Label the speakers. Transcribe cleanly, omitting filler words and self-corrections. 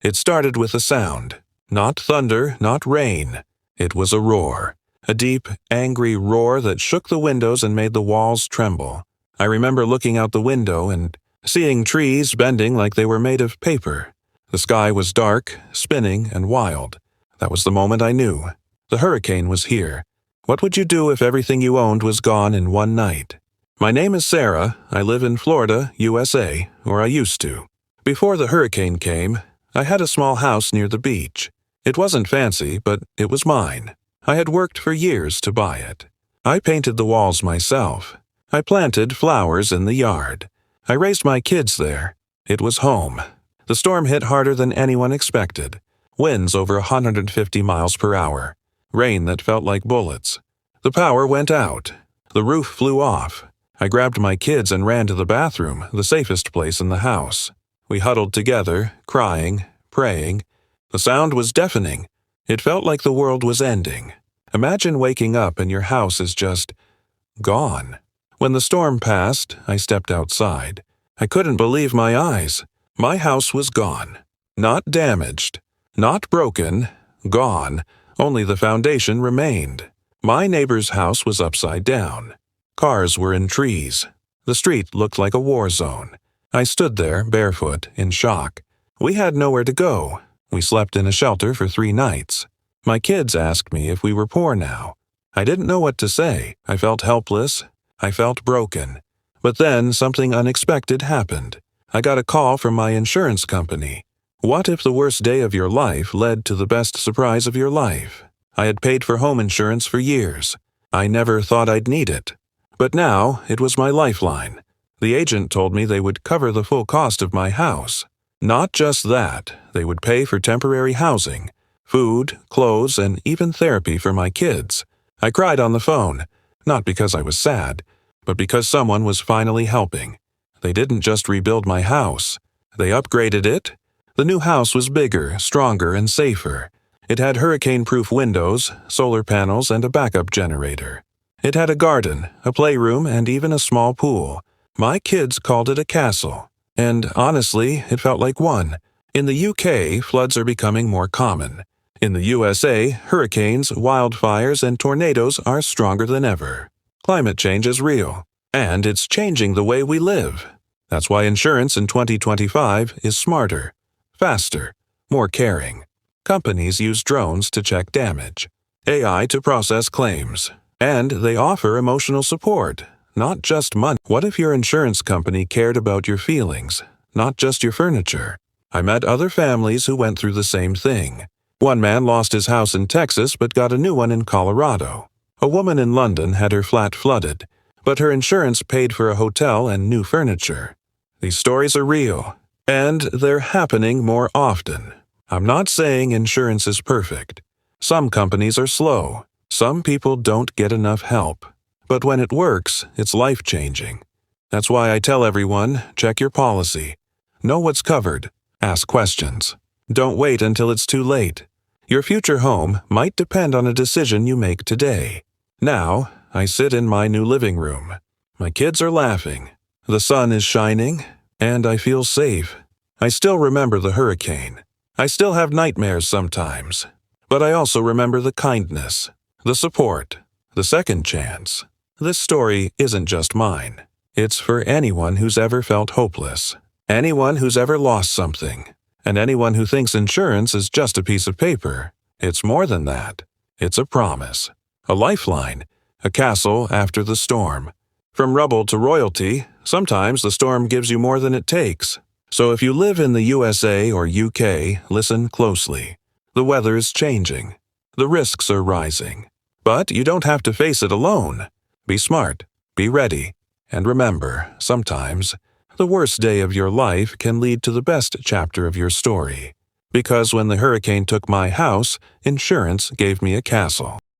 Speaker 1: It started with a sound. Not thunder, not rain. It was a roar. A deep, angry roar that shook the windows and made the walls tremble. I remember looking out the window and seeing trees bending like they were made of paper. The sky was dark, spinning, and wild. That was the moment I knew. The hurricane was here. What would you do if everything you owned was gone in one night? My name is Sarah. I live in Florida, USA, or I used to. Before the hurricane came, I had a small house near the beach. It wasn't fancy, but it was mine. I had worked for years to buy it. I painted the walls myself. I planted flowers in the yard. I raised my kids there. It was home. The storm hit harder than anyone expected. Winds over 150 miles per hour. Rain that felt like bullets. The power went out. The roof flew off. I grabbed my kids and ran to the bathroom, the safest place in the house. We huddled together, crying, praying. The sound was deafening. It felt like the world was ending. Imagine waking up and your house is just gone. When the storm passed, I stepped outside. I couldn't believe my eyes. My house was gone. Not damaged. Not broken. Gone. Only the foundation remained. My neighbor's house was upside down. Cars were in trees. The street looked like a war zone. I stood there, barefoot, in shock. We had nowhere to go. We slept in a shelter for 3 nights. My kids asked me if we were poor now. I didn't know what to say. I felt helpless. I felt broken. But then something unexpected happened. I got a call from my insurance company. What if the worst day of your life led to the best surprise of your life? I had paid for home insurance for years. I never thought I'd need it. But now it was my lifeline. The agent told me they would cover the full cost of my house. Not just that, they would pay for temporary housing, food, clothes, and even therapy for my kids. I cried on the phone, not because I was sad, but because someone was finally helping. They didn't just rebuild my house. They upgraded it. The new house was bigger, stronger, and safer. It had hurricane-proof windows, solar panels, and a backup generator. It had a garden, a playroom, and even a small pool. My kids called it a castle. And honestly, it felt like one. In the UK, floods are becoming more common. In the USA, hurricanes, wildfires, and tornadoes are stronger than ever. Climate change is real, and it's changing the way we live. That's why insurance in 2025 is smarter, faster, more caring. Companies use drones to check damage, AI to process claims, and they offer emotional support. Not just money. What if your insurance company cared about your feelings, not just your furniture? I met other families who went through the same thing. One man lost his house in Texas but got a new one in Colorado. A woman in London had her flat flooded, but her insurance paid for a hotel and new furniture. These stories are real, and they're happening more often. I'm not saying insurance is perfect. Some companies are slow. Some people don't get enough help. But when it works, it's life-changing. That's why I tell everyone, check your policy. Know what's covered. Ask questions. Don't wait until it's too late. Your future home might depend on a decision you make today. Now, I sit in my new living room. My kids are laughing. The sun is shining, and I feel safe. I still remember the hurricane. I still have nightmares sometimes. But I also remember the kindness, the support, the second chance. This story isn't just mine. It's for anyone who's ever felt hopeless, anyone who's ever lost something, and anyone who thinks insurance is just a piece of paper. It's more than that. It's a promise, a lifeline, a castle after the storm. From rubble to royalty, sometimes the storm gives you more than it takes. So if you live in the USA or UK, listen closely. The weather is changing. The risks are rising. But you don't have to face it alone. Be smart, be ready, and remember, sometimes, the worst day of your life can lead to the best chapter of your story. Because when the hurricane took my house, insurance gave me a castle.